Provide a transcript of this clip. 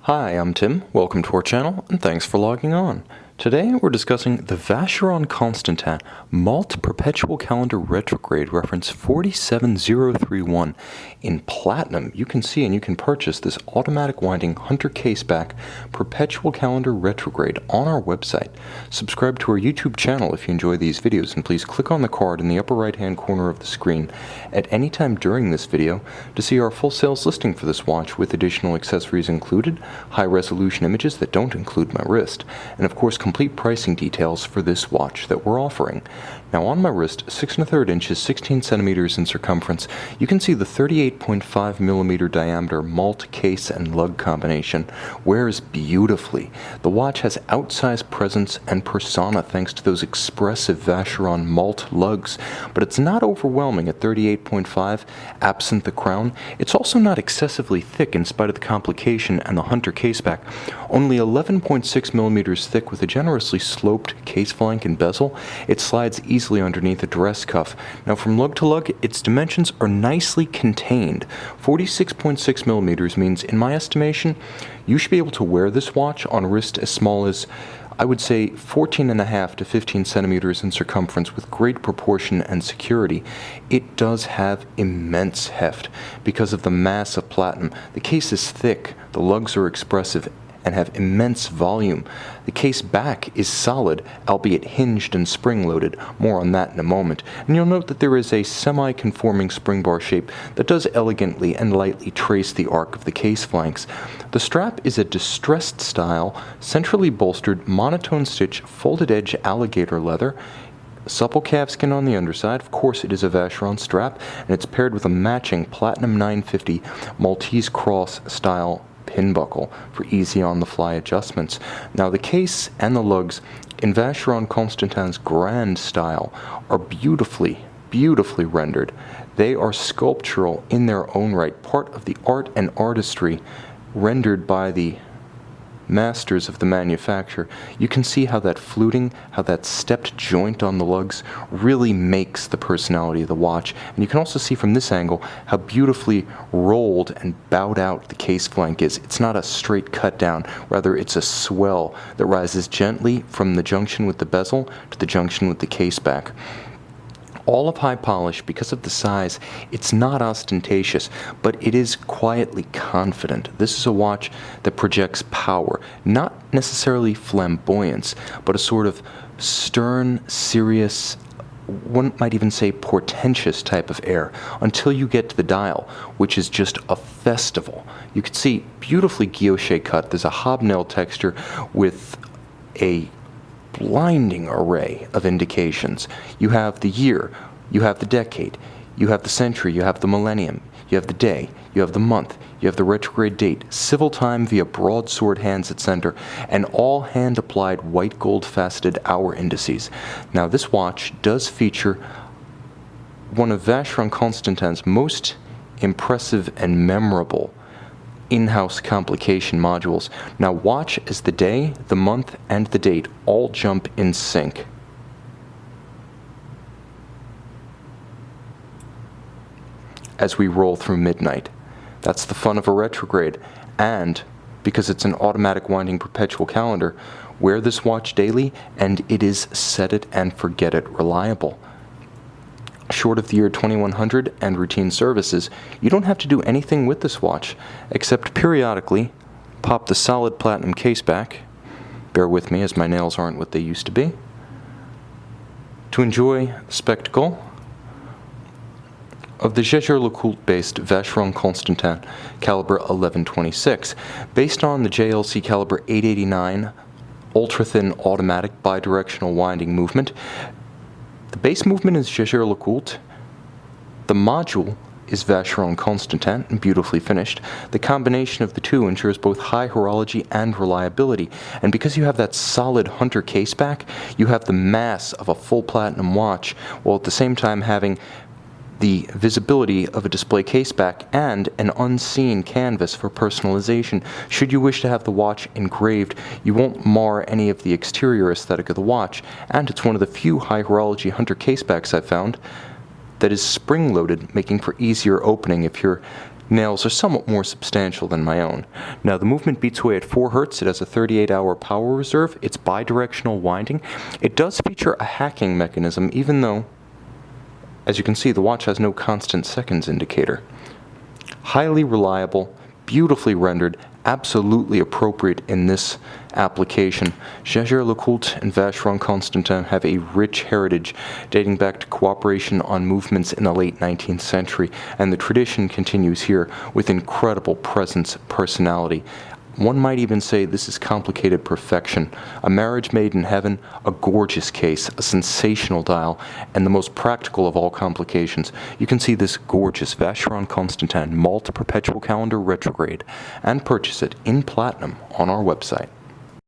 Hi, I'm Tim. Welcome to our channel, and thanks for logging on. Today we're discussing the Vacheron Constantin Malte Perpetual Calendar Retrograde reference 47031 in platinum. You can see and you can purchase this automatic winding Hunter caseback Perpetual Calendar Retrograde on our website. Subscribe to our YouTube channel if you enjoy these videos, and please click on the card in the upper right hand corner of the screen at any time during this video to see our full sales listing for this watch with additional accessories included, high resolution images that don't include my wrist, and of course complete pricing details for this watch that we're offering. Now on my wrist, 6 1/3 inches, 16 centimeters in circumference, you can see the 38.5 millimeter diameter Malte case and lug combination wears beautifully. The watch has outsized presence and persona thanks to those expressive Vacheron Malte lugs, but it's not overwhelming at 38.5, absent the crown. It's also not excessively thick in spite of the complication and the Hunter caseback. Only 11.6 millimeters thick with a generously sloped case flank and bezel. It slides easily underneath a dress cuff. Now from lug to lug, its dimensions are nicely contained. 46.6 millimeters means, in my estimation, you should be able to wear this watch on a wrist as small as, I would say, 14.5 to 15 centimeters in circumference with great proportion and security. It does have immense heft because of the mass of platinum. The case is thick, the lugs are expressive, and have immense volume. The case back is solid, albeit hinged and spring-loaded. More on that in a moment. And you'll note that there is a semi-conforming spring bar shape that does elegantly and lightly trace the arc of the case flanks. The strap is a distressed style, centrally bolstered, monotone stitch, folded edge alligator leather. Supple calfskin on the underside. Of course it is a Vacheron strap, and it's paired with a matching Platinum 950 Maltese cross style pin buckle for easy on-the-fly adjustments. Now the case and the lugs in Vacheron Constantin's grand style are beautifully rendered. They are sculptural in their own right, part of the art and artistry rendered by the masters of the manufacture. You can see how that fluting, how that stepped joint on the lugs really makes the personality of the watch. And you can also see from this angle how beautifully rolled and bowed out the case flank is. It's not a straight cut down, rather it's a swell that rises gently from the junction with the bezel to the junction with the case back. All of high polish, because of the size, it's not ostentatious, but it is quietly confident. This is a watch that projects power, not necessarily flamboyance, but a sort of stern, serious, one might even say portentous type of air, until you get to the dial, which is just a festival. You can see beautifully guilloche cut. There's a hobnail texture with a blinding array of indications. You have the year, you have the decade, you have the century, you have the millennium, you have the day, you have the month, you have the retrograde date, civil time via broadsword hands at center, and all hand-applied white gold faceted hour indices. Now this watch does feature one of Vacheron Constantin's most impressive and memorable in-house complication modules. Now watch as the day, the month, and the date all jump in sync. As we roll through midnight. That's the fun of a retrograde, and because it's an automatic winding perpetual calendar, wear this watch daily and it is set it and forget it reliable. Short of the year 2100 and routine services, you don't have to do anything with this watch except periodically pop the solid platinum case back, bear with me as my nails aren't what they used to be, to enjoy the spectacle of the Jaeger-LeCoultre based Vacheron Constantin caliber 1126, based on the JLC caliber 889 ultra-thin automatic bidirectional winding movement. The base movement is Jaeger-LeCoultre. The module is Vacheron Constantin, and beautifully finished. The combination of the two ensures both high horology and reliability. And because you have that solid Hunter caseback, you have the mass of a full platinum watch, while at the same time having the visibility of a display caseback and an unseen canvas for personalization. Should you wish to have the watch engraved, you won't mar any of the exterior aesthetic of the watch, and it's one of the few high horology Hunter casebacks I've found that is spring-loaded, making for easier opening if you're nails are somewhat more substantial than my own. Now, the movement beats away at 4 Hz. It has a 38-hour power reserve. It's bidirectional winding. It does feature a hacking mechanism, even though, as you can see, the watch has no constant seconds indicator. Highly reliable, beautifully rendered, absolutely appropriate in this application. Jaeger-LeCoultre and Vacheron Constantin have a rich heritage dating back to cooperation on movements in the late 19th century, and the tradition continues here with incredible presence, personality. One might even say this is complicated perfection. A marriage made in heaven, a gorgeous case, a sensational dial, and the most practical of all complications. You can see this gorgeous Vacheron Constantin Malte Perpetual Calendar Retrograde and purchase it in platinum on our website.